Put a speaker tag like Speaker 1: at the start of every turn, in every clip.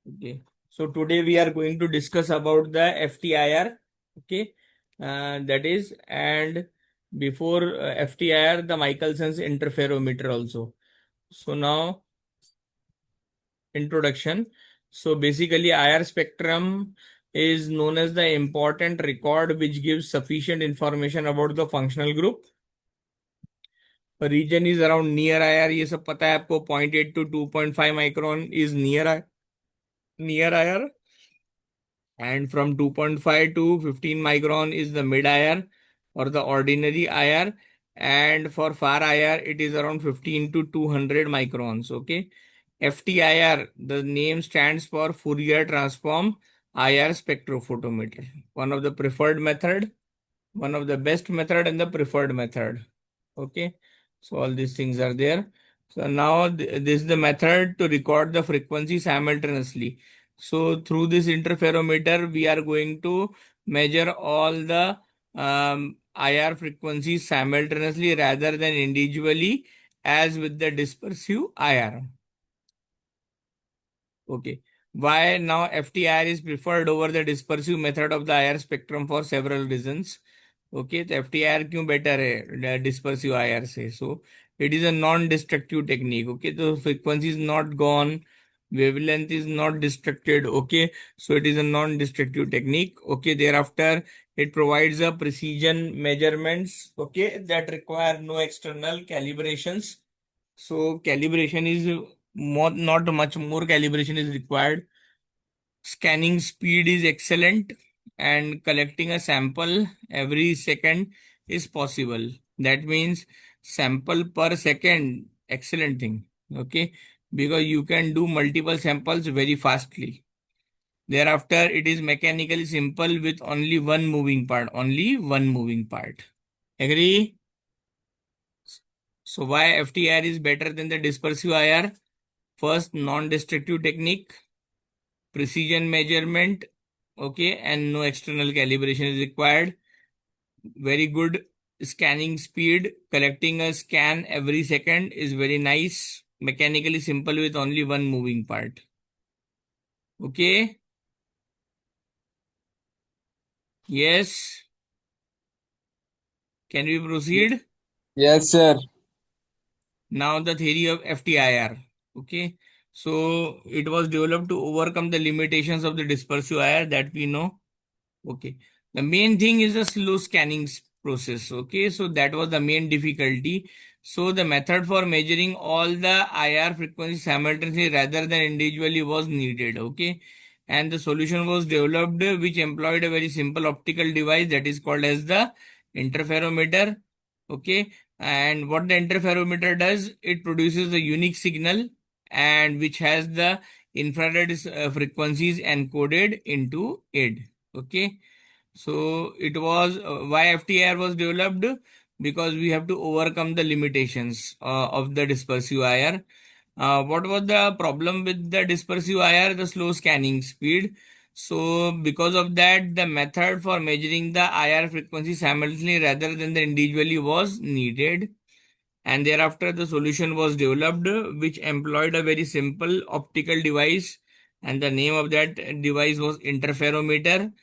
Speaker 1: Okay. So today we are going to discuss about the FTIR. Okay. That is, and before FTIR, the Michelson's interferometer also. So now introduction. So basically, IR spectrum is known as the important record which gives sufficient information about the functional group. Region is around near IR. ये सब पता है आपको. 0.8 to 2.5 micron is near IR. And from 2.5 to 15 micron is the mid IR or the ordinary IR, and for far IR it is around 15 to 200 microns. Okay. FTIR, the name stands for Fourier transform IR spectrophotometer, one of the preferred method, one of the best method and the preferred method. Okay, so all these things are there. So now this is the method to record the frequency simultaneously. So through this interferometer, we are going to measure all the IR frequencies simultaneously rather than individually, as with the dispersive IR. Okay. Why now FTIR is preferred over the dispersive method of the IR spectrum for several reasons. Okay, तो FTIR क्यों better है dispersive IR से? So it is a non destructive technique. Okay, तो frequency is not gone, wavelength is not destructed. Okay, so it is a non-destructive technique. Okay, thereafter it provides a precision measurements, okay, that require no external calibrations. So calibration is more, not much more calibration is required. Scanning speed is excellent, and collecting a sample every second is possible. That means sample per second, excellent thing. Okay, because you can do multiple samples very fastly. Thereafter, it is mechanically simple with only one moving part. Only one moving part. Agree? So why FTIR is better than the dispersive IR? First, non-destructive technique, precision measurement, okay, and no external calibration is required. Very good scanning speed, collecting a scan every second is very nice, mechanically simple with only one moving part. Okay, yes, can we proceed?
Speaker 2: Yes, sir.
Speaker 1: Now the theory of FTIR. Okay, so it was developed to overcome the limitations of the dispersive IR that we know. Okay. The main thing is the slow scanning process. Okay. So that was the main difficulty. So the method for measuring all the IR frequencies simultaneously rather than individually was needed. Okay. And the solution was developed which employed a very simple optical device that is called as the interferometer. Okay. And what the interferometer does, it produces a unique signal and which has the infrared frequencies encoded into it. Okay, so it was why FTIR was developed, because we have to overcome the limitations of the dispersive IR. What was the problem with the dispersive IR? The slow scanning speed. So because of that, the method for measuring the IR frequency simultaneously rather than the individually was needed. And thereafter, the solution was developed, which employed a very simple optical device, and the name of that device was interferometer.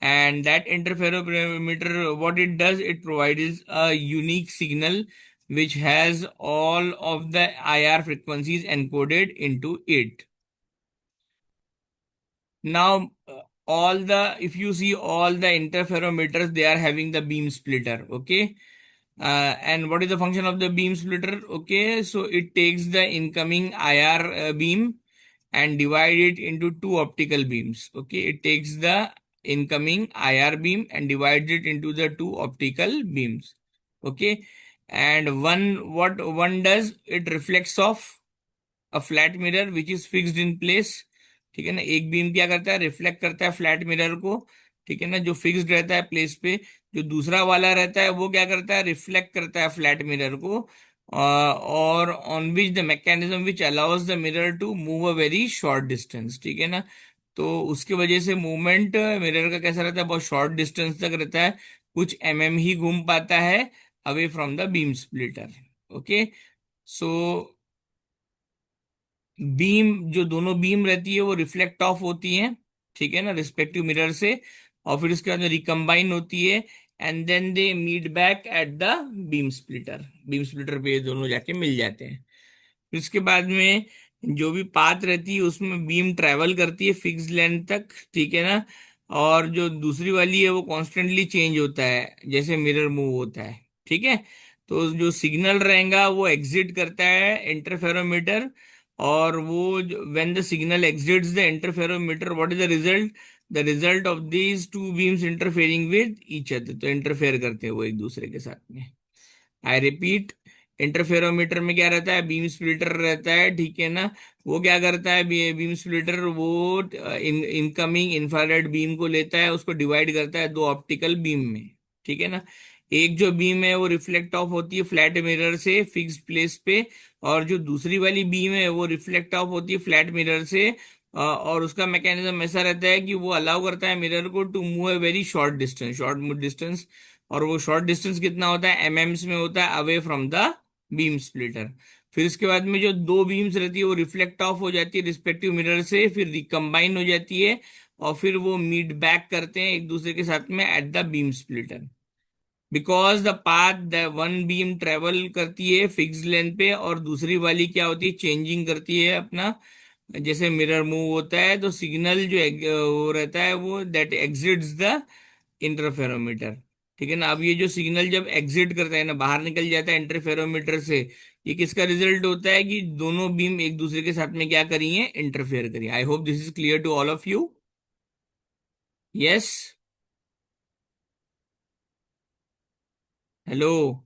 Speaker 1: And that interferometer, what it does, it provides a unique signal which has all of the IR frequencies encoded into it. Now, all the, if you see all the interferometers, they are having the beam splitter. Okay. And what is the function of the beam splitter? Okay, so it takes the incoming IR beam and divide it into two optical beams. Okay, it takes the incoming IR beam and divides it into the two optical beams. Okay, and one, what one does, it reflects off a flat mirror which is fixed in place. ठीक है ना, एक beam क्या करता है, reflect करता है flat mirror को. ठीक है ना, जो फिक्स्ड रहता है प्लेस पे. जो दूसरा वाला रहता है वो क्या करता है, रिफ्लेक्ट करता है फ्लैट मिरर को, और on which the mechanism which allows the mirror to move a very short distance. ठीक है ना, तो उसकी वजह से मूवमेंट मिरर का कैसा रहता है, बहुत शॉर्ट डिस्टेंस तक रहता है, कुछ ही घूम पाता है away from the beam splitter. Okay, so beam, जो दोनों बीम रहती है वो रिफ्लेक्ट ऑफ होती हैं, ठीक है ना, रिस्पेक्टिव मिरर से, और फिर उसके बाद रिकम्बाइन होती है, and then they meet back at the beam splitter. Beam splitter पे ये दोनों जाके मिल जाते हैं। फिर उसके बाद में जो भी पाथ रहती है उसमें बीम ट्रेवल करती है फिक्स लेंथ तक, ठीक है ना, और जो दूसरी वाली है वो कॉन्स्टेंटली चेंज होता है जैसे मिरर मूव होता है, ठीक है। तो जो सिग्नल रहेगा वो एग्जिट करता है इंटरफेरोमीटर, और वो when the signal exits the interferometer, what is the result? The result of these two beams interfering with each other, तो इंटरफेयर करते हैं वो एक दूसरे के साथ में। आई रिपीट, इंटरफेरोमीटर में क्या रहता है? बीम स्प्लिटर रहता है, ठीक है ना। वो क्या करता है? बीम स्प्लिटर वो इनकमिंग इंफ्रारेड बीम को लेता है, उसको डिवाइड करता है दो ऑप्टिकल बीम में, ठीक है ना। एक जो बीम है वो रिफ्लेक्ट ऑफ होती है फ्लैट मिरर से फिक्स प्लेस पे, और जो दूसरी वाली बीम है वो रिफ्लेक्ट ऑफ होती है फ्लैट मिरर से, और उसका मैकेनिज्म ऐसा रहता है कि वो अलाउ करता है मिरर को to move a very short distance, short distance. और वो शॉर्ट डिस्टेंस कितना होता है? एमएम्स में होता है, away from the beam splitter. फिर इसके बाद में जो दो बीम्स रहती है वो रिफ्लेक्ट ऑफ हो जाती है रिस्पेक्टिव मिरर से, फिर रिकम्बाइन हो जाती है, और फिर वो मीट बैक करते हैं एक दूसरे के साथ में eight the beam splitter. Because the path the one beam travel करती है फिक्स लेंथ पे, और दूसरी वाली क्या होती है? चेंजिंग करती है अपना, जैसे मिरर मूव होता है तो सिग्नल जो वो रहता है वो दैट एग्जिट्स द इंटरफेरोमीटर, ठीक है ना। अब ये जो सिग्नल जब एग्जिट करता है ना, बाहर निकल जाता है इंटरफेरोमीटर से, ये किसका रिजल्ट होता है? कि दोनों बीम एक दूसरे के साथ में क्या करी है? इंटरफेयर करी। I hope this is clear to all of you. Yes. Hello.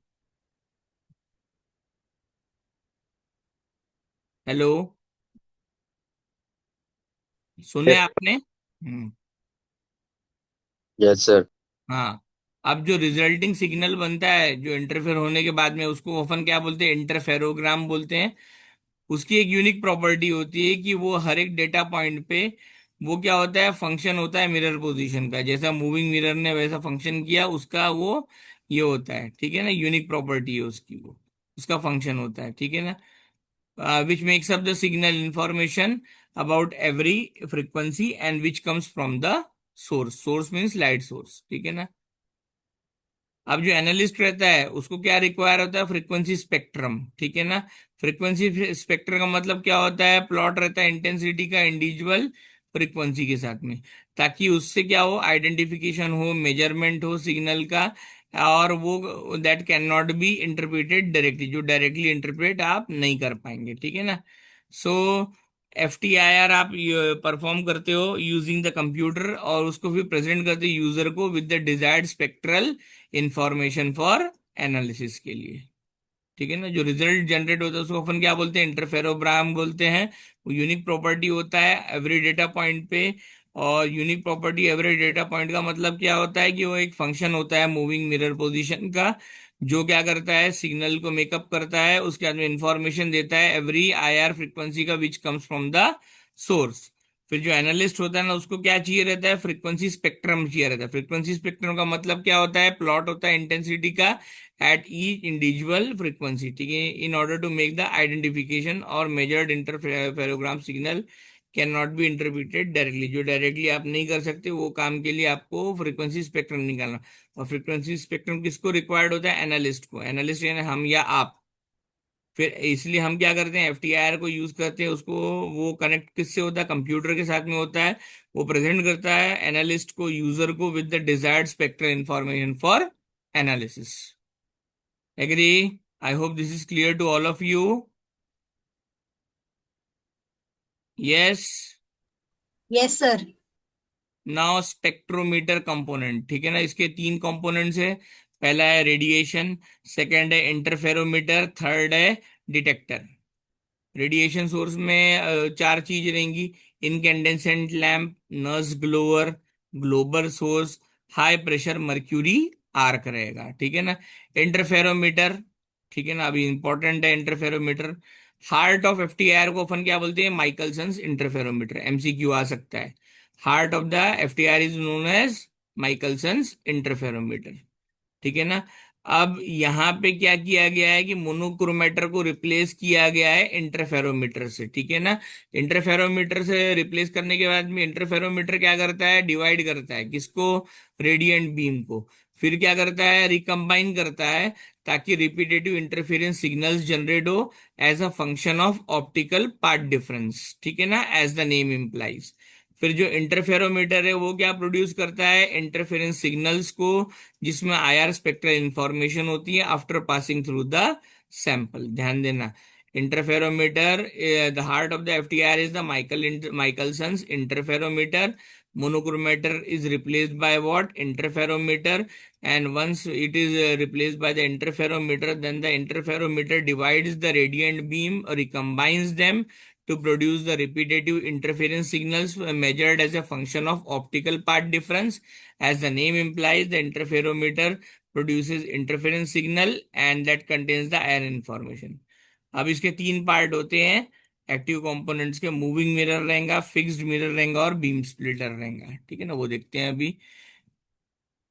Speaker 1: Hello. सुने आपने?
Speaker 2: Yes sir.
Speaker 1: हाँ। अब जो रिजल्टिंग सिग्नल बनता है जो इंटरफेयर होने के बाद में, उसको अपन क्या बोलते हैं? इंटरफेरोग्राम बोलते हैं। उसकी एक यूनिक प्रॉपर्टी होती है कि वो हर एक डेटा पॉइंट पे वो क्या होता है? फंक्शन होता है मिरर पोजीशन का, जैसा मूविंग मिरर ने वैसा फंक्शन किया उसका वो ये होता है, ठीक है ना। यूनिक प्रॉपर्टी है उसकी, वो उसका फंक्शन होता है, ठीक है ना। Which makes up the signal information about every frequency and which comes from the source. Source means light source, ठीक है ना। अब जो एनालिस्ट रहता है उसको क्या रिक्वायर होता है? फ्रीक्वेंसी स्पेक्ट्रम, ठीक है ना। फ्रीक्वेंसी स्पेक्ट्रम का मतलब क्या होता है? प्लॉट रहता है इंटेंसिटी का इंडिविजुअल फ्रीक्वेंसी के साथ में, ताकि उससे क्या हो? आइडेंटिफिकेशन हो, मेजरमेंट हो सिग्नल का, और वो that can not be interpreted directly, जो डायरेक्टली इंटरप्रेट आप नहीं कर पाएंगे, ठीक है ना। सो FTIR आप परफॉर्म करते हो यूजिंग द कंप्यूटर, और उसको फिर प्रेजेंट करते हो यूजर को with the desired spectral information for analysis के लिए, ठीक है ना। जो रिजल्ट जनरेट होता है उसको अपन क्या बोलते हैं? इंटरफेरोग्राम बोलते हैं। वो यूनिक प्रॉपर्टी होता है एवरी डेटा पॉइंट पे। और unique property every data point का मतलब क्या होता है? कि वो एक फंक्शन होता है मूविंग मिरर पोजीशन का, जो क्या करता है? सिग्नल को मेकअप करता है, उसके बाद में इंफॉर्मेशन देता है एवरी IR फ्रीक्वेंसी का which comes from the source. फिर जो एनालिस्ट होता है ना, उसको क्या चाहिए रहता है? फ्रीक्वेंसी स्पेक्ट्रम चाहिए रहता है। फ्रीक्वेंसी स्पेक्ट्रम का मतलब क्या होता है? प्लॉट होता है इंटेंसिटी का at each individual frequency, ठीक है, in order to make the identification और measured interferogram signal can not be interpreted directly, जो डायरेक्टली आप नहीं कर सकते वो काम के लिए आपको फ्रीक्वेंसी स्पेक्ट्रम निकालना। और फ्रीक्वेंसी स्पेक्ट्रम किसको रिक्वायर्ड होता है? एनालिस्ट को। एनालिस्ट यानी हम या आप। फिर इसलिए हम क्या करते हैं? FTIR को यूज करते हैं उसको। वो कनेक्ट किससे होता है? कंप्यूटर के साथ में होता है। वो प्रेजेंट करता है एनालिस्ट को, यूजर को, with the desired spectral information for analysis. Agree? I hope this is clear to all of you. Yes.
Speaker 2: Yes sir.
Speaker 1: Now spectrometer component, ठीक है ना। इसके तीन कंपोनेंट्स है। पहला है रेडिएशन, सेकंड है इंटरफेरोमीटर, थर्ड है डिटेक्टर। रेडिएशन सोर्स में चार चीज रहेंगी: incandescent lamp, nurse glower, global source, high pressure mercury arc रहेगा, ठीक है ना। इंटरफेरोमीटर, ठीक है ना, अभी इंपॉर्टेंट है इंटरफेरोमीटर। हार्ट ऑफ FTIR को अपन क्या बोलते हैं? माइकलसंस इंटरफेरोमीटर। MCQ आ सकता है। Heart of the FTIR is known as Michelson's interferometer, ठीक है ना। अब यहाँ पे क्या किया गया है कि मोनोक्रोमेटर को रिप्लेस किया गया है इंटरफेरोमीटर से, ठीक है ना। इंटरफेरोमीटर से रिप्लेस करने के बाद में इंटरफेरोमीटर क्या करता है, डिवाइड करता है किसको, रेडिएंट बीम को। फिर क्या करता है, रिकम्बाइन करता है, ताकि रिपीटेटिव इंटरफेरेंस सिग्नल्स जनरेट हो as a function of optical path difference, ठीक है ना, एज द नेम इम्प्लाइज। फिर जो इंटरफेरोमीटर है वो क्या प्रोड्यूस करता है, इंटरफेरेंस सिग्नल्स को, जिसमें आईआर स्पेक्ट्रल इंफॉर्मेशन होती है after passing through the sample. ध्यान देना, interferometer, the heart of the FTIR is the Michelson's interferometer. monochromator is replaced by what, interferometer. And once it is replaced by the interferometer, then the interferometer divides the radiant beam or recombines them to produce the repetitive interference signals measured as a function of optical path difference. As the name implies, the interferometer produces interference signal and that contains the iron information. अब इसके तीन part होते हैं active components के, moving mirror रहेगा, fixed mirror रहेगा और beam splitter रहेगा, ठीक है ना, वो देखते हैं अभी।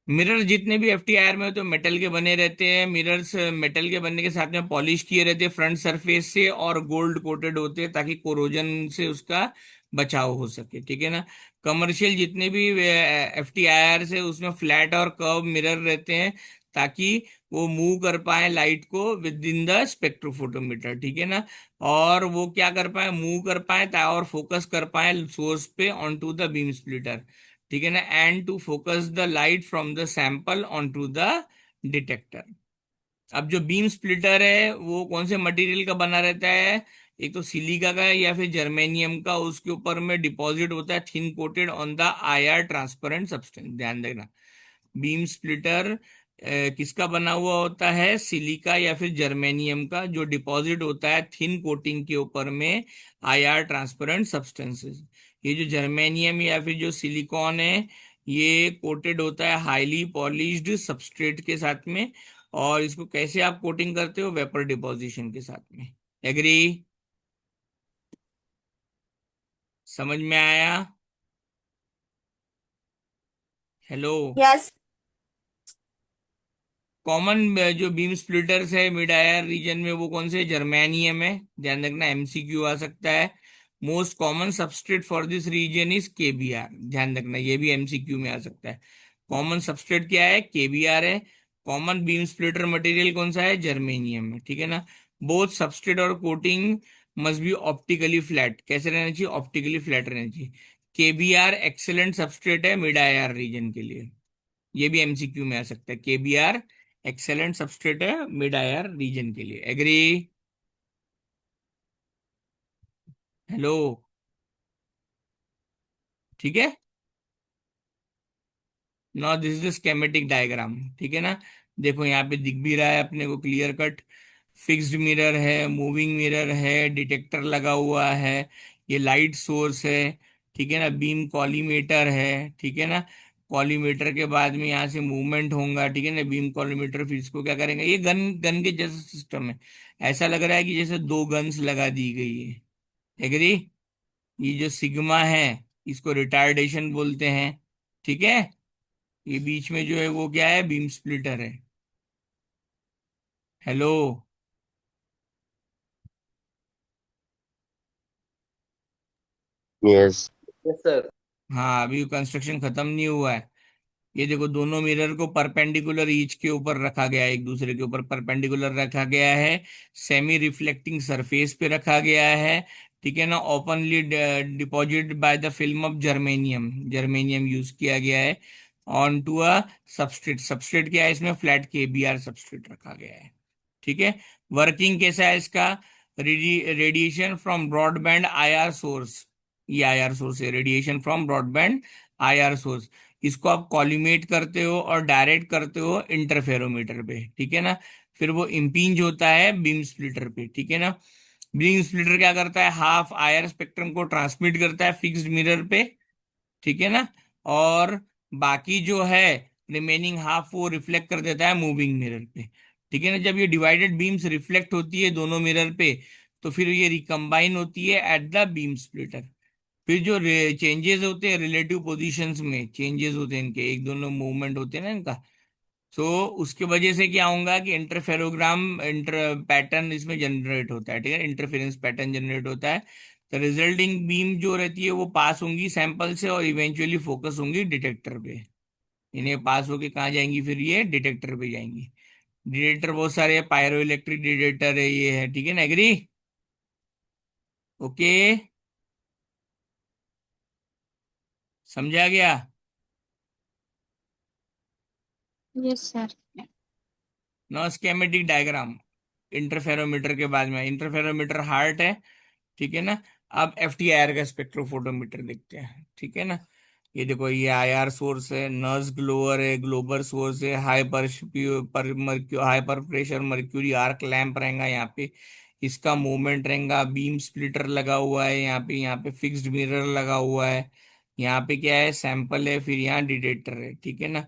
Speaker 1: मिरर जितने भी एफटीआईआर में हो तो मेटल के बने रहते हैं। मिरर्स मेटल के बनने के साथ में पॉलिश किए रहते हैं फ्रंट सरफेस से और गोल्ड कोटेड होते हैं ताकि कोरोजन से उसका बचाव हो सके, ठीक है ना। कमर्शियल जितने भी एफटीआईआर है उसमें फ्लैट और कर्व मिरर रहते हैं ताकि वो मूव कर पाए लाइट को विद इन द स्पेक्ट्रोफोटोमीटर, ठीक है ना। और वो क्या कर पाए, मूव कर पाए और फोकस कर पाए सोर्स पे on to the beam splitter, ठीक है ना, and to focus the light from the sample on to the detector. अब जो बीम स्प्लिटर है वो कौन से मटेरियल का बना रहता है, एक तो सिलिका का है या फिर जर्मेनियम का, उसके ऊपर में डिपॉजिट होता है thin coated on the IR transparent substance. ध्यान देना, बीम स्प्लिटर किसका बना हुआ होता है, सिलिका या फिर जर्मेनियम का, जो डिपॉजिट होता है थिन कोटिंग के ऊपर में आईआर ट्रांसपेरेंट सब्सटेंसेस। ये जो जर्मेनियम या फिर जो सिलिकॉन है ये कोटेड होता है हाईली पॉलिश्ड सबस्ट्रेट के साथ में। और इसको कैसे आप कोटिंग करते हो, वेपर डिपॉजिशन के साथ में। एग्री, समझ में आया? हेलो।
Speaker 3: यस।
Speaker 1: कॉमन जो बीम स्प्लिटर्स है मिड आयर रीजन में वो कौन से, जर्मेनियम है। ध्यान रखना, एमसीक्यू आ सकता है। Most common substrate for this reason is KBr. ध्यान रखना, ये भी एमसीक्यू में आ सकता है। कॉमन सबस्ट्रेट क्या है, केबीआर है। कॉमन बीम स्प्लिटर मटेरियल कौन सा है, जर्मेनियम है, ठीक है ना। बोथ सबस्ट्रेट और coating must be optically flat. कैसे रहना चाहिए, ऑप्टिकली फ्लैट रहना चाहिए। केबीआर एक्सेलेंट सबस्ट्रेट है मिड आईआर रीजन के लिए, ये भी एमसीक्यू में आ सकता है। केबीआर एक्सेलेंट सबस्ट्रेट है मिड आयर रीजन के लिए। एग्री? हेलो, ठीक है। Now this is the schematic diagram, ठीक है ना। देखो यहाँ पे दिख भी रहा है अपने को क्लियर कट। फिक्स्ड मिरर है, मूविंग मिरर है, डिटेक्टर लगा हुआ है, ये लाइट सोर्स है, ठीक है ना। बीम कॉलीमेटर है, ठीक है ना। कॉलीमेटर के बाद में यहाँ से मूवमेंट होगा, ठीक है ना। बीम कॉलीमेटर फिर इसको क्या करेंगे, ये गन गन के जैसा सिस्टम है। ऐसा लग रहा है कि जैसे दो गन्स लगा दी गई है। एग्री? ये जो सिग्मा है इसको रिटार्डेशन बोलते हैं, ठीक है। ये बीच में जो है वो क्या है, बीम स्प्लिटर है। हेलो।
Speaker 2: Yes. Yes, sir.
Speaker 1: हाँ, अभी कंस्ट्रक्शन खत्म नहीं हुआ है। ये देखो, दोनों मिरर को परपेंडिकुलर ईच के ऊपर रखा गया है, एक दूसरे के ऊपर परपेंडिकुलर रखा गया है। सेमी रिफ्लेक्टिंग सरफेस पे रखा गया है, ठीक है ना। Openly deposit by the film of germanium, germanium use किया गया है on to a substrate. Substrate क्या है इसमें, फ्लैट केबीआर सबस्ट्रेट रखा गया है, ठीक है। वर्किंग कैसा है इसका, radiation from broadband IR source, ये आईआर सोर्स है, radiation from broadband IR source. इसको आप कॉलिमेट करते हो और डायरेक्ट करते हो इंटरफेरोमीटर पे, ठीक है ना। फिर वो इम्पिंज होता है बीम स्प्लिटर पे, ठीक है ना। बीम स्प्लिटर क्या करता है, हाफ आयर स्पेक्ट्रम को ट्रांसमिट करता है फिक्स्ड मिरर पे, ठीक है ना। और बाकी जो है रिमेनिंग हाफ वो रिफ्लेक्ट कर देता है मूविंग मिरर पे, ठीक है ना। जब ये डिवाइडेड बीम्स रिफ्लेक्ट होती है दोनों मिरर पे तो फिर ये रिकम्बाइन होती है एट द बीम स्प्लिटर। फिर जो चेंजेस होते हैं रिलेटिव पोजीशंस में, चेंजेस होते हैं इनके, एक दोनों मूवमेंट होते हैं ना इनका, सो उसके वजह से क्या होगा कि इंटरफेरोग्राम इंटर पैटर्न इसमें जनरेट होता है, ठीक है, इंटरफेरेंस पैटर्न जनरेट होता है। तो रिजल्टिंग बीम जो रहती है वो पास होंगी सैंपल से और इवेंचुअली फोकस होंगी डिटेक्टर पे। इन्हें पास होके कहाँ जाएंगी, फिर ये डिटेक्टर पे जाएंगी। डिटेक्टर बहुत सारे हैं, पायरो इलेक्ट्रिक डिटेक्टर है, ये है, ठीक है ना, एग्री? ओके, समझा गया?
Speaker 3: Yes sir.
Speaker 1: No schematic diagram interferometer के बाद में, इंटरफेरोमीटर हार्ट है, ठीक है ना। अब एफ टी आई आर का स्पेक्ट्रोफोटोमीटर देखते हैं, ठीक है ना। ये देखो, ये आईआर सोर्स है, नर्स ग्लोअर है, ग्लोबल सोर्स है, हाई पर प्रेशर मर्क्यूरी आर्क लैंप रहेगा यहाँ पे, इसका मूवमेंट रहेगा, बीम स्प्लिटर लगा हुआ है यहाँ पे फिक्स्ड मिरर लगा हुआ है, यहाँ पे क्या है, सैंपल है, फिर यहाँ डिटेक्टर है, ठीक है ना।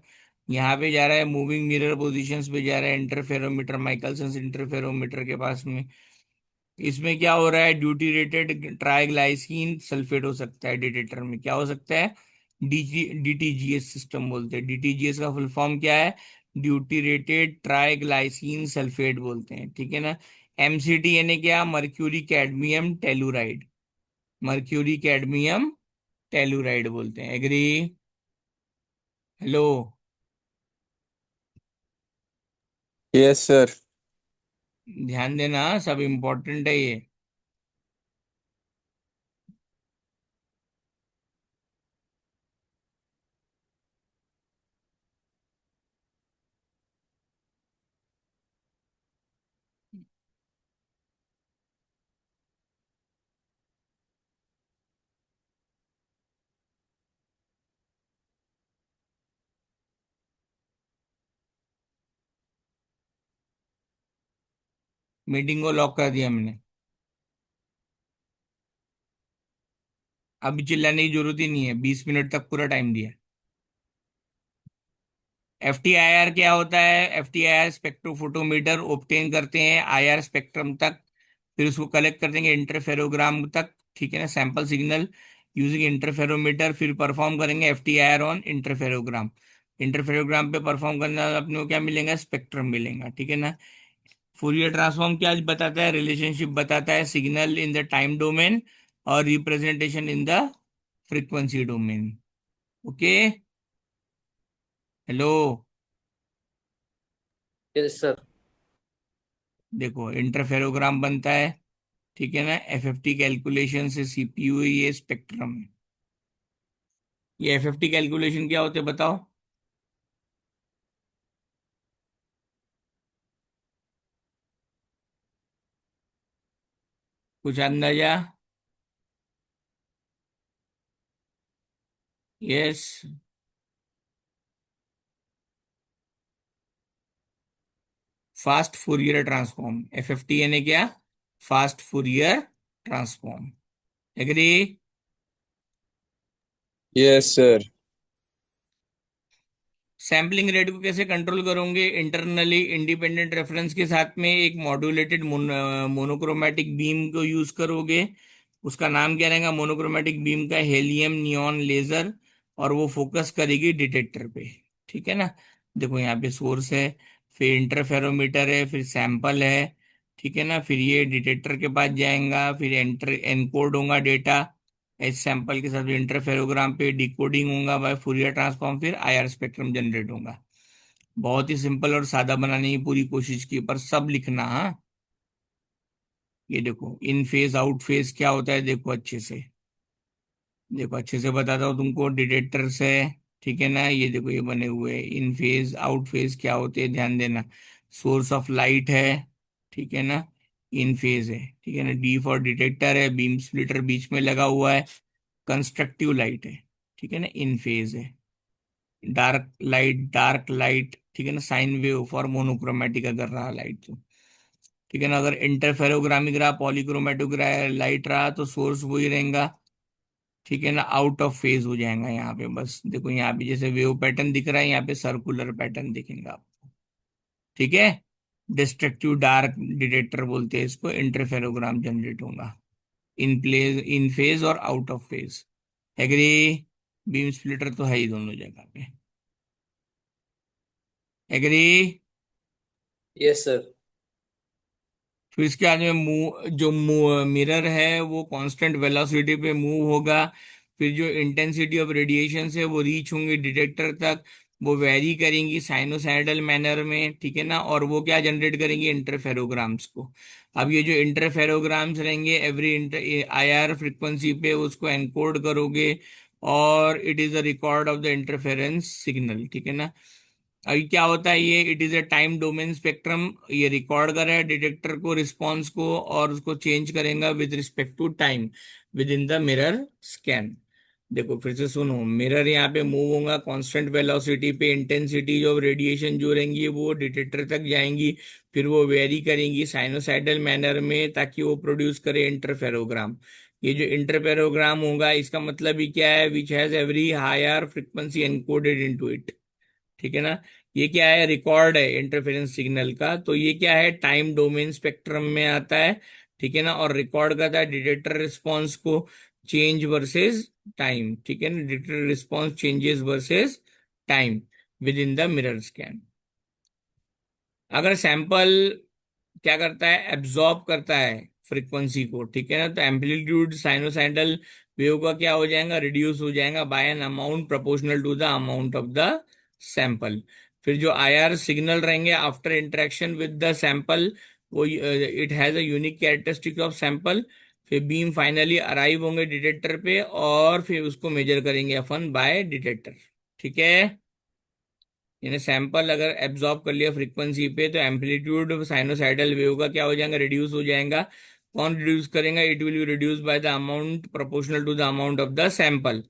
Speaker 1: यहाँ पे जा रहा है मूविंग मिरर पोजीशंस पे जा रहा है इंटरफेरोमीटर, माइकलसन इंटरफेरोमीटर के पास में। इसमें क्या हो रहा है, ड्यूटी रेटेड ट्राइग्लाइसिन सल्फेट हो सकता है, डिटेक्टर में क्या हो सकता है, डीटीजीएस सिस्टम बोलते हैं। डीटीजीएस का फुल फॉर्म क्या है, ड्यूटी रेटेड ट्राइग्लाइसिन सल्फेट बोलते हैं, ठीक है ना। एमसीटी यानी क्या, mercury cadmium telluride, mercury cadmium telluride बोलते हैं, एग्री? Hello,
Speaker 4: yes sir.
Speaker 1: ध्यान देना, सब इम्पोर्टेंट है ये। मीटिंग को लॉक कर दिया मैंने, अभी चिल्लाने की जरूरत ही नहीं है, 20 मिनट तक पूरा टाइम दिया। एफ टी आई आर क्या होता है, F T I are spectrophotometer obtain करते हैं आईआर स्पेक्ट्रम तक, फिर उसको कलेक्ट कर देंगे इंटरफेरोग्राम तक, ठीक है ना, सैंपल सिग्नल यूजिंग इंटरफेरोमीटर, फिर परफॉर्म करेंगे F T I R on interferogram. Interferogram पे परफॉर्म करने अपने को क्या मिलेगा, स्पेक्ट्रम मिलेगा, ठीक है ना। फूरियर ट्रांसफॉर्म क्या बताता है, रिलेशनशिप बताता है, signal in the time domain और representation in the frequency domain. Okay, hello,
Speaker 2: yes sir.
Speaker 1: देखो इंटरफेरोग्राम बनता है, ठीक है ना, एफएफटी कैलकुलेशन से सीपीयू, ये स्पेक्ट्रम है। ये एफएफटी कैलकुलेशन क्या होते हैं बताओ, कुछ अंदाजा? Yes, fast Fourier transform, FFT यानी क्या, fast Fourier transform, agree?
Speaker 4: Yes sir.
Speaker 1: Sampling rate को कैसे कंट्रोल करोगे, इंटरनली इंडिपेंडेंट रेफरेंस के साथ में एक मॉड्यूलेटेड मोनोक्रोमेटिक बीम को यूज करोगे। उसका नाम क्या रहेगा, मोनोक्रोमेटिक बीम का हेलियम नियॉन लेजर, और वो फोकस करेगी डिटेक्टर पे, ठीक है ना। देखो यहाँ पे सोर्स है, फिर इंटरफेरोमीटर है, फिर सैंपल है, ठीक है ना, फिर ये डिटेक्टर के पास जाएगा, फिर एंटर एनकोड होगा डेटा एच सैंपल के साथ, इंटरफेरोग्राम पे डिकोडिंग होगा बाय फूरियर ट्रांसफॉर्म, फिर आईआर स्पेक्ट्रम जनरेट होगा। बहुत ही सिंपल और सादा बनाने की पूरी कोशिश की, पर सब लिखना, हाँ। ये देखो इन फेज आउट फेज क्या होता है, देखो अच्छे से, देखो अच्छे से बताता हूँ तुमको, डिटेक्टर्स है, ठीक है ना, ये देखो ये बने हुए हैं, इन फेज आउट फेज क्या होते हैं ध्यान देना। सोर्स ऑफ लाइट है, ठीक है ना, इन फेज है, ठीक है ना, डी फॉर डिटेक्टर है, बीम स्प्लिटर बीच में लगा हुआ है, कंस्ट्रक्टिव लाइट है, ठीक है ना, इन फेज है, डार्क लाइट, ठीक है ना, साइन वेव फॉर मोनोक्रोमेटिक अगर रहा लाइट तो, ठीक है ना। अगर इंटरफेरोग्रामिक रहा, पॉलीक्रोमेटिक रहा लाइट रहा, तो सोर्स वही रहेगा, ठीक है ना, आउट ऑफ फेज हो जाएगा यहाँ पे। बस देखो यहाँ पे जैसे वेव पैटर्न दिख रहा है, यहाँ पे सर्कुलर पैटर्न दिखेगा आपको, ठीक है। डिस्ट्रक्टिव डार्क डिटेक्टर बोलते हैं इसको, इंटरफेरोग्राम जनरेट होगा इन फेज और out of phase, agree? Beam splitter तो है ही दोनों जगह पे। एग्री?
Speaker 2: Yes, sir.
Speaker 1: फिर इसके बाद में मूव, जो मिरर है वो कांस्टेंट वेलोसिटी पे मूव होगा। फिर जो इंटेंसिटी ऑफ रेडिएशन है वो रीच होंगी डिटेक्टर तक, वो वेरी करेंगी साइनोसाइडल मैनर में, ठीक है ना, और वो क्या जनरेट करेंगी, इंटरफेरोग्राम्स को। अब ये जो इंटरफेरोग्राम्स रहेंगे एवरी IR फ्रिक्वेंसी पे उसको एनकोड करोगे, और it is the record of the interference signal, ठीक है ना। अभी क्या होता है ये, it is a time domain spectrum, ये रिकॉर्ड कर रहा है डिटेक्टर को, रिस्पॉन्स को, और उसको चेंज करेगा with respect to time within the mirror scan. देखो फिर से सुनो, मिरर यहाँ पे मूव होगा कांस्टेंट वेलोसिटी पे, इंटेंसिटी ऑफ रेडिएशन जो रहेंगी वो डिटेक्टर तक जाएंगी, फिर वो वेरी करेंगी साइनोसाइडल मैनर में ताकि वो प्रोड्यूस करे इंटरफेरोग्राम। ये जो इंटरफेरोग्राम होगा इसका मतलब ही क्या है, which has every higher frequency encoded into it, ठीक है ना। ये क्या है, रिकॉर्ड है इंटरफेरेंस सिग्नल का, तो ये क्या है, टाइम डोमेन स्पेक्ट्रम में आता है, ठीक है ना, और रिकॉर्ड करता है डिटेक्टर रिस्पॉन्स को, चेंज वर्सेस टाइम, ठीक है ना, detector response changes versus time within the mirror scan. अगर सैंपल क्या करता है, एब्जॉर्ब करता है फ्रीक्वेंसी को, ठीक है ना, तो एम्पलीट्यूड साइनोसाइडल वेव का क्या हो जाएगा, रिड्यूस हो जाएगा by an amount proportional to the amount of the sample. फिर जो IR सिग्नल रहेंगे after interaction with the sample, वो it has a unique characteristic of sample. फिर बीम फाइनली अराइव होंगे डिटेक्टर पे, और फिर उसको मेजर करेंगे अपन बाय डिटेक्टर, ठीक है। यानी सैंपल अगर एब्जॉर्ब कर लिया फ्रीक्वेंसी पे, तो एम्पलीट्यूड साइनोसाइडल वेव का क्या हो जाएगा, रिड्यूस हो जाएगा। कौन रिड्यूस करेगा, it will be reduce by the amount proportional to the amount of the sample.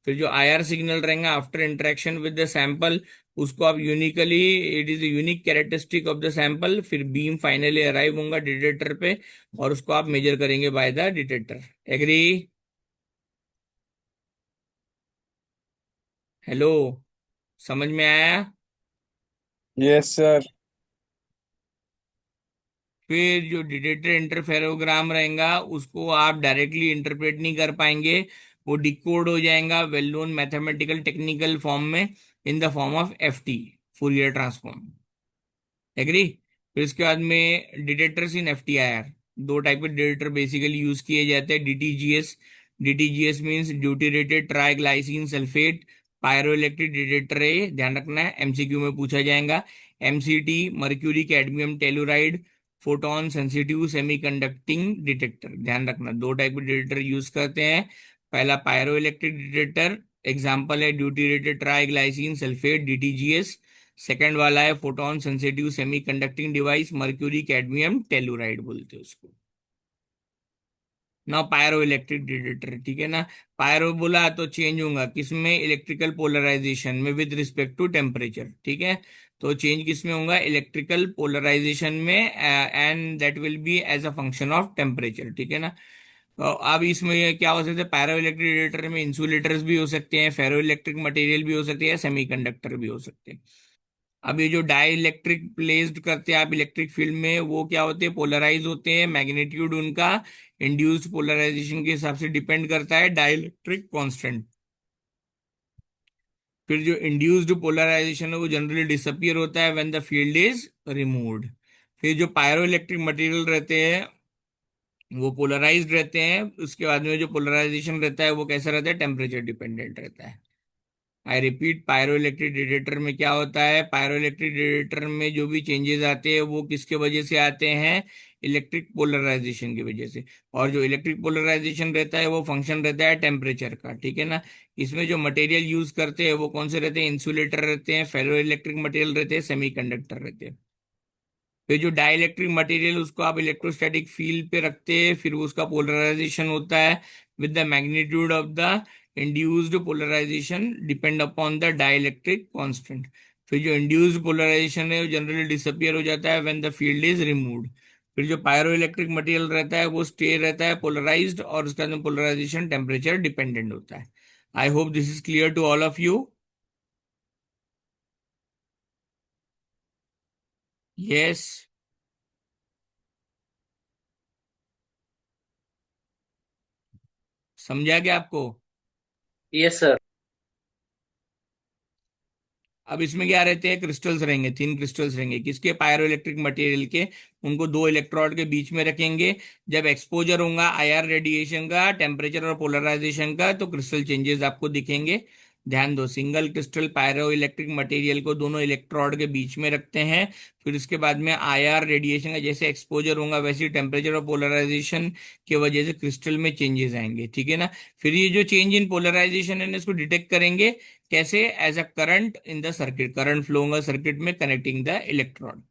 Speaker 1: फिर जो IR सिग्नल रहेगा after interaction with the sample, उसको आप uniquely, it is unique characteristic of the sample, फिर बीम फाइनली अराइव होगा detector पे, और उसको आप मेजर करेंगे by the detector. Agree? Hello, समझ में आया?
Speaker 4: Yes, sir.
Speaker 1: फिर जो डिटेक्टर इंटरफेरोग्राम रहेगा उसको आप डायरेक्टली इंटरप्रेट नहीं कर पाएंगे, वो डिकोड हो जाएगा well known mathematical technical form में, in the form of FT, Fourier transform. Agree? फिर इसके बाद में डिटेक्टर्स इन FTIR, दो टाइप के डिटेक्टर बेसिकली यूज किए जाते हैं, DTGS। DTGS means deuterated triglycine sulphate pyroelectric detector है, ये ध्यान रखना है, MCQ में पूछा जाएगा। MCT mercury cadmium telluride photon sensitive semiconducting detector, ध्यान रखना दो टाइप के डिटेक्टर यूज करते हैं। पहला पायरो इलेक्ट्रिक डिटेक्टर, एग्जाम्पल है ड्यूटेरेटेड ट्राइग्लाइसिन सल्फेट DTGS। सेकंड वाला है photon sensitive semiconducting device, mercury cadmium telluride बोलते हैं उसको ना, पायरो इलेक्ट्रिक डिटेक्टर, ठीक है ना। पायरो बोला तो चेंज होगा किसमें, इलेक्ट्रिकल पोलराइजेशन में विद रिस्पेक्ट टू टेम्परेचर, ठीक है। तो चेंज किसमें होगा, इलेक्ट्रिकल पोलराइजेशन में, and that will be as a function of temperature, ठीक है ना। तो अब इसमें ये क्या हो सकता है, पायरो इलेक्ट्रिक डिटेक्टर में इंसुलेटर्स भी हो सकते हैं, फेरो इलेक्ट्रिक मटेरियल भी हो सकते हैं, सेमीकंडक्टर भी हो सकते हैं। अब ये जो डाई इलेक्ट्रिक प्लेस्ड करते हैं आप इलेक्ट्रिक फील्ड में, वो क्या होते हैं, पोलराइज होते हैं, मैग्नीट्यूड उनका इंड्यूस्ड पोलराइजेशन के हिसाब से डिपेंड करता है डाई इलेक्ट्रिक कांस्टेंट। फिर जो इंड्यूस्ड पोलराइजेशन है वो जनरली डिसअपियर होता है when the field is removed. फिर जो पायरो इलेक्ट्रिक मटेरियल रहते हैं वो पोलराइज्ड रहते हैं, उसके बाद में जो पोलराइजेशन रहता है वो कैसा रहता है, टेम्परेचर डिपेंडेंट रहता है। I repeat, pyroelectric detector में क्या होता है, पायरो इलेक्ट्रिक डिटेक्टर में जो भी चेंजेस आते हैं वो किसके वजह से आते हैं, इलेक्ट्रिक पोलराइजेशन की वजह से। और जो इलेक्ट्रिक पोलराइजेशन रहता है वो फंक्शन रहता है टेम्परेचर का, ठीक है ना। इसमें जो मटेरियल यूज करते हैं वो कौन से रहते हैं, इंसुलेटर रहते हैं, फेरो इलेक्ट्रिक मटेरियल रहते हैं, सेमीकंडक्टर रहते हैं। फिर जो डाइलेक्ट्रिक मटेरियल उसको आप इलेक्ट्रोस्टैटिक फील्ड पे रखते हैं, फिर उसका पोलराइजेशन होता है with the magnitude of the induced polarisation depend upon the dielectric constant. फिर जो इंड्यूस्ड पोलराइजेशन है वो जनरली डिसअपियर हो जाता है when the field is removed. फिर जो पायरो इलेक्ट्रिक मटेरियल रहता है वो स्टे रहता है पोलराइज्ड, और उसका जो पोलराइजेशन टेम्परेचर डिपेंडेंट होता है। I hope this is clear to all of you. Yes, समझा क्या आपको?
Speaker 2: Yes, sir.
Speaker 1: अब इसमें क्या रहते हैं, क्रिस्टल्स रहेंगे, थिन क्रिस्टल्स रहेंगे, किसके, पायरोइलेक्ट्रिक मटेरियल के। उनको दो इलेक्ट्रोड के बीच में रखेंगे। जब एक्सपोजर होगा आईआर रेडिएशन का, टेम्परेचर और पोलराइजेशन का, तो क्रिस्टल चेंजेस आपको दिखेंगे। ध्यान दो, single crystal pyroelectric material को दोनों इलेक्ट्रोड के बीच में रखते हैं। फिर इसके बाद में आईआर रेडिएशन का जैसे एक्सपोजर होगा वैसे ही टेम्परेचर और पोलराइजेशन की वजह से क्रिस्टल में चेंजेस आएंगे, ठीक है ना। फिर ये जो चेंज इन पोलराइजेशन है ना, इसको डिटेक्ट करेंगे कैसे, as a current in the circuit, current flow होगा सर्किट में कनेक्टिंग द इलेक्ट्रॉन।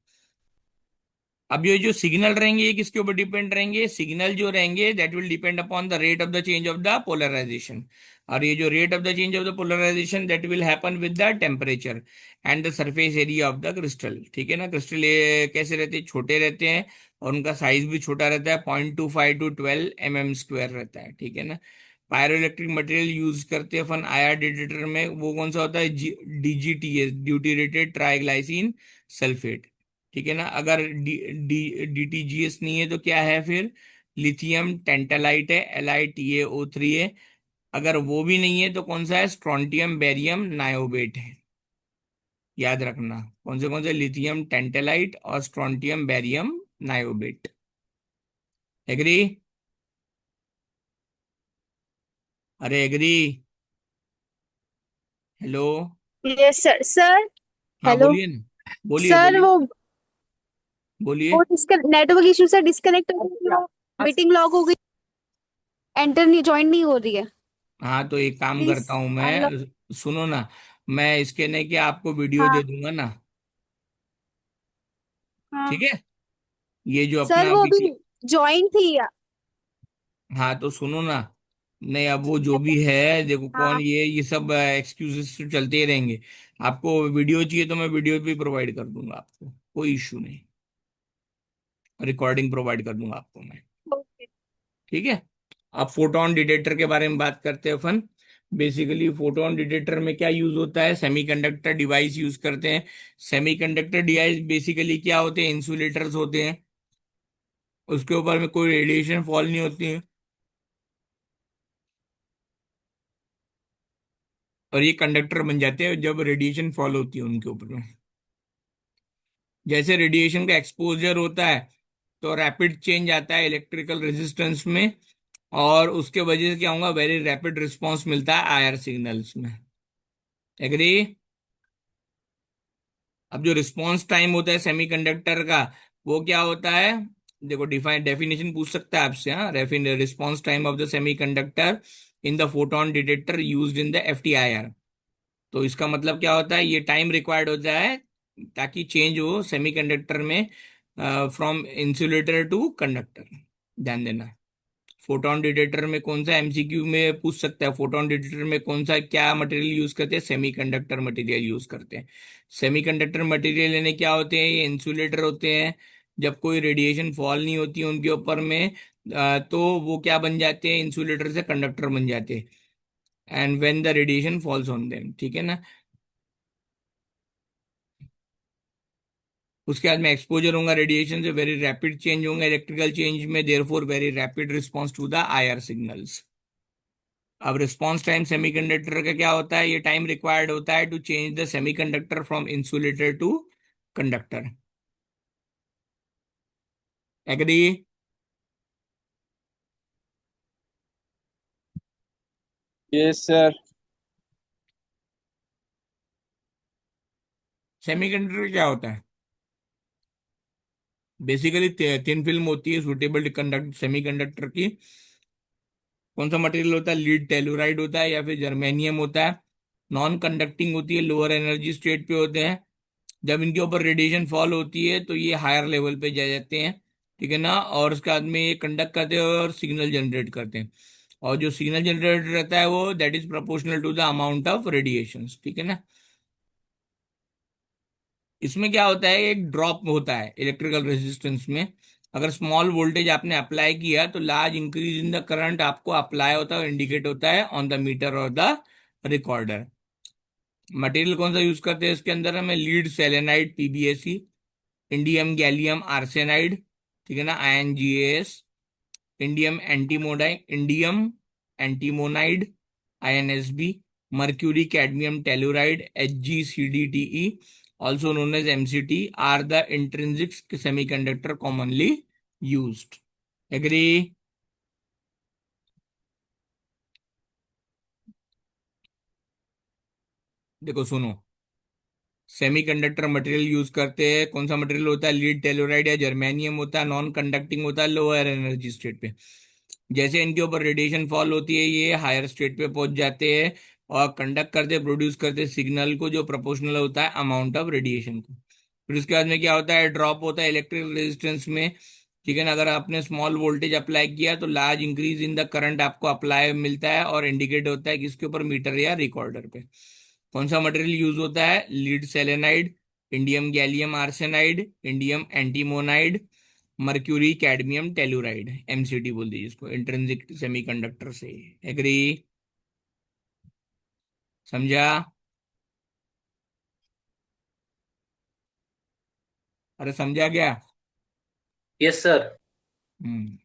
Speaker 1: अब ये जो सिग्नल रहेंगे ये किसके ऊपर डिपेंड रहेंगे, सिग्नल जो रहेंगे that will depend upon the rate of the change of the polarisation. और ये जो rate of the change of the polarisation that will happen with the temperature and the surface area of the crystal, ठीक है ना। Crystal कैसे रहते हैं, छोटे रहते हैं, और उनका साइज भी छोटा रहता है, 0.25 to 12 mm² रहता है, ठीक है ना। पायरोइलेक्ट्रिक मटेरियल यूज करते हैं अपन आईआर डिटेक्टर में, वो कौन सा होता है, डीजीटीएस, ड्यूटीरेटेड ट्राइग्लाइसिन सल्फेट, ठीक है ना। अगर डीटीजीएस नहीं है तो क्या है फिर, लिथियम टेंटालाइट है, LiTaO3 है। अगर वो भी नहीं है तो कौन सा है, स्ट्रोंटियम बेरियम नायोबेट है। याद रखना कौन से, लिथियम टेंटालाइट और स्ट्रोंटियम बेरियम नायोबेट। एग्री? अरे agree? Hello?
Speaker 5: Yes sir. Sir
Speaker 1: हाँ
Speaker 5: हेलो
Speaker 1: बोलिए ना, बोलिए
Speaker 5: सर।
Speaker 1: बोलिए,
Speaker 5: वो
Speaker 1: बोलिए।
Speaker 5: नेटवर्क इशू से डिस्कनेक्ट हो गई, मीटिंग लॉग हो गई, एंटर नहीं, ज्वाइन नहीं हो रही है।
Speaker 1: हाँ तो एक काम
Speaker 5: प्लीज
Speaker 1: करता हूँ
Speaker 5: अनलॉक।
Speaker 1: मैं, सुनो ना, मैं इसके नहीं कि आपको वीडियो
Speaker 5: हाँ
Speaker 1: दे दूंगा ना, ठीक
Speaker 5: हाँ
Speaker 1: है। ये जो
Speaker 5: सर,
Speaker 1: अपना
Speaker 5: वो
Speaker 1: अभी
Speaker 5: अभी ज्वाइन थी या?
Speaker 1: हाँ तो सुनो ना, नहीं अब वो जो भी है देखो कौन,
Speaker 5: हाँ
Speaker 1: ये सब एक्सक्यूजेस तो चलते ही रहेंगे। आपको वीडियो चाहिए तो मैं वीडियो भी प्रोवाइड कर दूंगा आपको, कोई इशू नहीं, रिकॉर्डिंग प्रोवाइड कर दूंगा आपको मैं,
Speaker 5: ओके।
Speaker 1: ठीक है। अब फोटोन डिटेक्टर के बारे में बात करते हैं अपन। बेसिकली फोटोन डिटेक्टर में क्या यूज होता है, सेमीकंडक्टर डिवाइस यूज करते हैं। सेमीकंडक्टर डिवाइस बेसिकली क्या होते हैं, इंसुलेटर्स होते हैं, उसके ऊपर में कोई रेडिएशन फॉल नहीं होती है, और ये कंडक्टर बन जाते हैं जब रेडिएशन फॉल होती है उनके ऊपर में। जैसे रेडिएशन का एक्सपोजर होता है तो रैपिड चेंज आता है इलेक्ट्रिकल रेजिस्टेंस में, और उसके वजह से क्या होगा, वेरी रैपिड रिस्पांस मिलता है आईआर सिग्नल्स में। एग्री? अब जो रिस्पांस टाइम होता है सेमीकंडक्टर का, वो क्या होता है, देखो डिफाइन डेफिनेशन पूछ सकता है आपसे, हाँ। Response time of the semiconductor in the photon detector used in the FTIR. तो इसका मतलब क्या होता है, ये टाइम रिक्वायर्ड होता है ताकि चेंज हो सेमीकंडक्टर में फ्रॉम इंसुलेटर टू कंडक्टर। ध्यान देना, फोटोन डिटेक्टर में कौन सा, एमसीक्यू में पूछ सकता है, फोटोन डिटेक्टर में कौन सा क्या मटेरियल यूज करते हैं, सेमीकंडक्टर मटेरियल यूज करते हैं। सेमीकंडक्टर मटेरियल यानी क्या होते हैं, ये इंसुलेटर होते हैं। जब कोई रेडिएशन फॉल नहीं होती है उनके ऊपर में, तो वो क्या बन जाते हैं, इंसुलेटर से कंडक्टर बन जाते हैं, and when the radiation falls on them, ठीक है ना। उसके बाद में एक्सपोजर होगा रेडिएशन से, वेरी रैपिड चेंज होगा इलेक्ट्रिकल चेंज में, therefore very rapid response to the IR signals. अब रिस्पांस टाइम सेमीकंडक्टर का क्या होता है, ये टाइम रिक्वायर्ड होता है to change the semiconductor from insulator to conductor. Agree?
Speaker 4: Yes, sir.
Speaker 1: Semiconductor क्या होता है, बेसिकली थिन फिल्म होती है सुटेबल कंडक्ट सेमीकंडक्टर की। कौन सा मटेरियल होता है, लीड टेलुराइड होता है या फिर जर्मेनियम होता है। नॉन कंडक्टिंग होती है, लोअर एनर्जी स्टेट पे होते हैं। जब इनके ऊपर रेडिएशन फॉल होती है तो ये हायर लेवल पे जा जाते हैं, ठीक है ना। और उसके बाद में ये कंडक्ट करते हैं और सिग्नल जनरेट करते हैं, और जो सिग्नल जनरेट रहता है वो that is proportional to the amount of radiation, ठीक है ना। इसमें क्या होता है, एक ड्रॉप होता है इलेक्ट्रिकल रेजिस्टेंस में। अगर स्मॉल वोल्टेज आपने अप्लाई किया तो large increase in the current आपको अप्लाई होता है, इंडिकेट होता है ऑन द मीटर और द रिकॉर्डर। मटेरियल कौन सा यूज करते हैं इसके अंदर, हमें lead selenide PbSe, indium gallium arsenide, ठीक है ना, InGaAs, indium antimonide, InSb, mercury cadmium telluride, HgCdTe, also known as MCT, are the intrinsic semiconductor commonly used. Agree? देखो सुनो, सेमीकंडक्टर मटेरियल यूज करते हैं, कौन सा मटेरियल होता है, लीड टेलोराइड या जर्मेनियम होता है, नॉन कंडक्टिंग होता है लोअर एनर्जी स्टेट पे। जैसे इनके ऊपर रेडिएशन फॉल होती है ये हायर स्टेट पे पहुंच जाते हैं और कंडक्ट करते प्रोड्यूस करते सिग्नल को जो प्रोपोर्शनल होता है अमाउंट ऑफ रेडिएशन को। फिर उसके बाद में क्या होता है, ड्रॉप होता है इलेक्ट्रिक रेजिस्टेंस में। ठीक है ना, अगर आपने स्मॉल वोल्टेज अप्लाई किया तो large increase in the current आपको अप्लाई मिलता है और इंडिकेट होता है किसके ऊपर, मीटर या रिकॉर्डर पे। कौन सा मटेरियल यूज होता है, lead selenide, indium gallium arsenide, indium antimonide, mercury cadmium telluride, MCT बोल दीजिए इसको, इंट्रिंसिक सेमीकंडक्टर से। एग्री? समझा? अरे समझा क्या?
Speaker 2: Yes, sir.
Speaker 1: Hmm.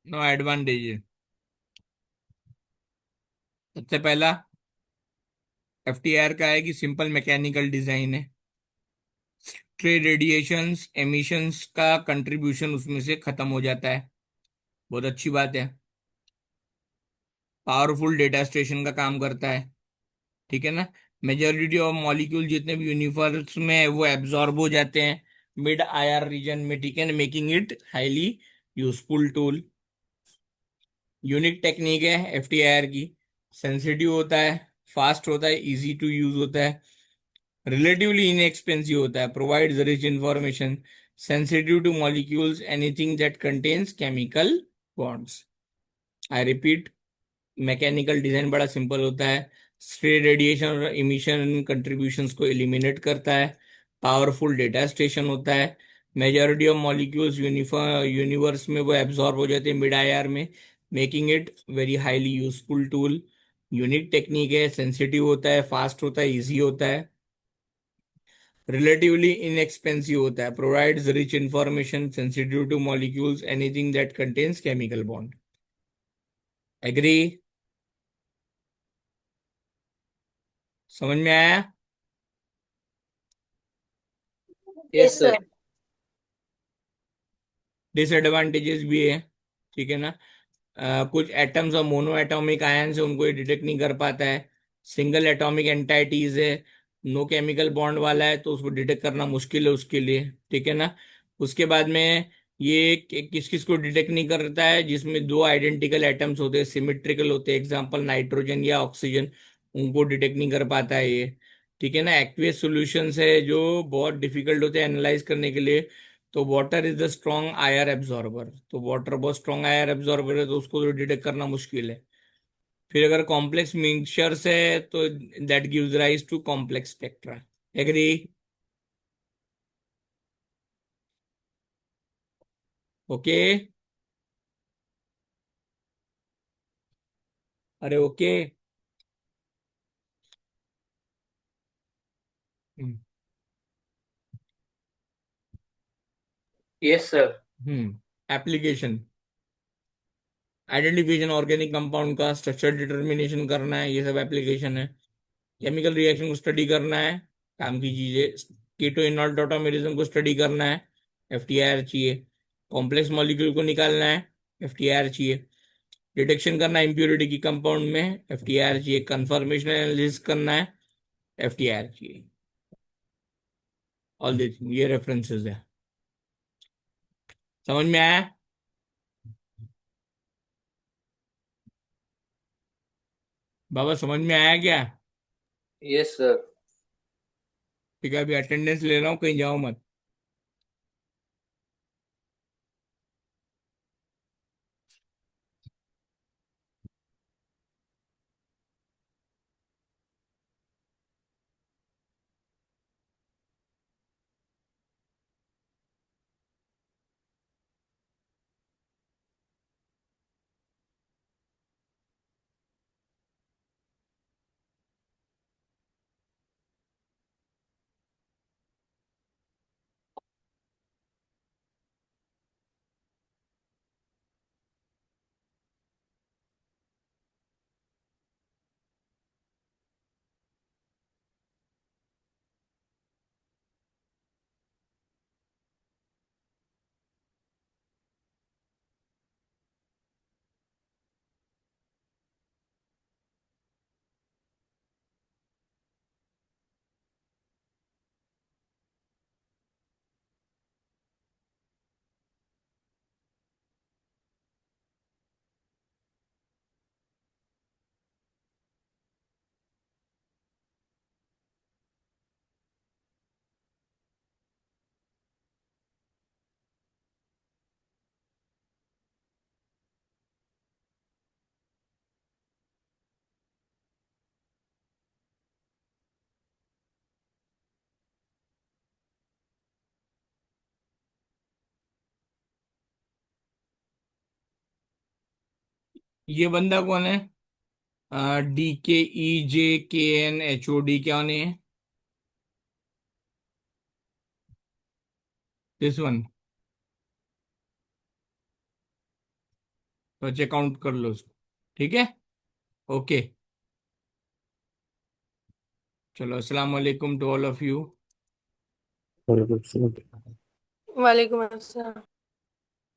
Speaker 1: No advantage. सबसे पहला एफटीआर का है कि सिंपल मैकेनिकल डिजाइन है, स्ट्रे रेडिएशंस एमिशंस का कंट्रीब्यूशन उसमें से खत्म हो जाता है, बहुत अच्छी बात है। पावरफुल डेटा स्टेशन का काम करता है। ठीक है ना, मेजोरिटी ऑफ मॉलिक्यूल जितने भी यूनिवर्स में है वो एब्जॉर्ब हो जाते हैं मिड आईआर रीजन में। ठीक है ना, making it highly useful tool. Unique technique है एफटीआईआर की, सेंसिटिव होता है, फास्ट होता है, इजी टू यूज होता है, रिलेटिवली इनएक्सपेंसिव होता है, provides rich information, sensitive to molecules anything that contains chemical bonds. I repeat, mechanical design बड़ा सिंपल होता है, स्ट्रे रेडिएशन और इमिशन कंट्रीब्यूशंस को एलिमिनेट करता है, पावरफुल डेटा स्टेशन होता है, मेजॉरिटी ऑफ मॉलिक्यूल्स यूनिवर्स में वो एब्जॉर्ब हो जाते हैं मिड आईआर में, making it very highly useful tool. Unique technique है, सेंसिटिव होता है, फास्ट होता है, इजी होता है, रिलेटिवली इनएक्सपेंसिव होता है, provides rich information, sensitive to molecules anything that contains chemical bond. Agree? समझ में आया?
Speaker 2: Yes, sir.
Speaker 1: डिसएडवांटेजेस भी है। ठीक है ना, कुछ एटम्स और मोनो एटॉमिक आयन है उनको डिटेक्ट नहीं कर पाता है, सिंगल एटॉमिक एंटाइटीज है, नो केमिकल बॉन्ड वाला है तो उसको डिटेक्ट करना मुश्किल है उसके लिए। ठीक है ना, उसके बाद में ये किस किस को डिटेक्ट नहीं करता है, जिसमें दो आइडेंटिकल एटम्स होते हैं, सिमेट्रिकल होते हैं, एग्जांपल नाइट्रोजन या ऑक्सीजन, उनको डिटेक्ट नहीं कर पाता है ये। ठीक है ना, एक्वियस सॉल्यूशंस है जो बहुत डिफिकल्ट होते हैं एनालाइज करने के लिए, तो water is the strong IR absorber, तो वाटर बहुत स्ट्रॉन्ग आयर एब्जॉर्बर है तो उसको तो डिटेक्ट करना मुश्किल है। फिर अगर कॉम्प्लेक्स मिक्सचर्स है तो that gives rise to complex spectra. Agree? Okay? अरे okay. Hmm.
Speaker 2: Yes, sir.
Speaker 1: Application, identification organic compound का, स्ट्रक्चर डिटर्मिनेशन करना है, ये सब एप्लीकेशन है। केमिकल रिएक्शन को स्टडी करना है, काम की चीजें, कीटो इनॉल्ट ऑटोमेरिज्म को स्टडी करना है, एफटीआईआर चाहिए। कॉम्प्लेक्स मॉलिक्यूल को निकालना है, एफटीआईआर चाहिए। डिटेक्शन करना है इम्प्योरिटी की कंपाउंड में, एफटीआईआर चाहिए। कंफर्मेशन एनालिसिस करना है, एफटीआईआर चाहिए। ऑल दिस ये रेफरेंसेस है। समझ में आया? बाबा समझ में आया क्या?
Speaker 2: Yes, sir.
Speaker 1: ठीक है, अभी अटेंडेंस ले रहा हूँ, कहीं जाओ मत। ये बंदा कौन है? DKEJKNHOD, क्या नहीं है? This one. तो चेकआउट कर लो उसको। ठीक है, ओके। चलो, अस्सलाम वालेकुम टू ऑल ऑफ यू।
Speaker 6: वालेकुम अस्सलाम।
Speaker 7: वालेकुम अस्सलाम।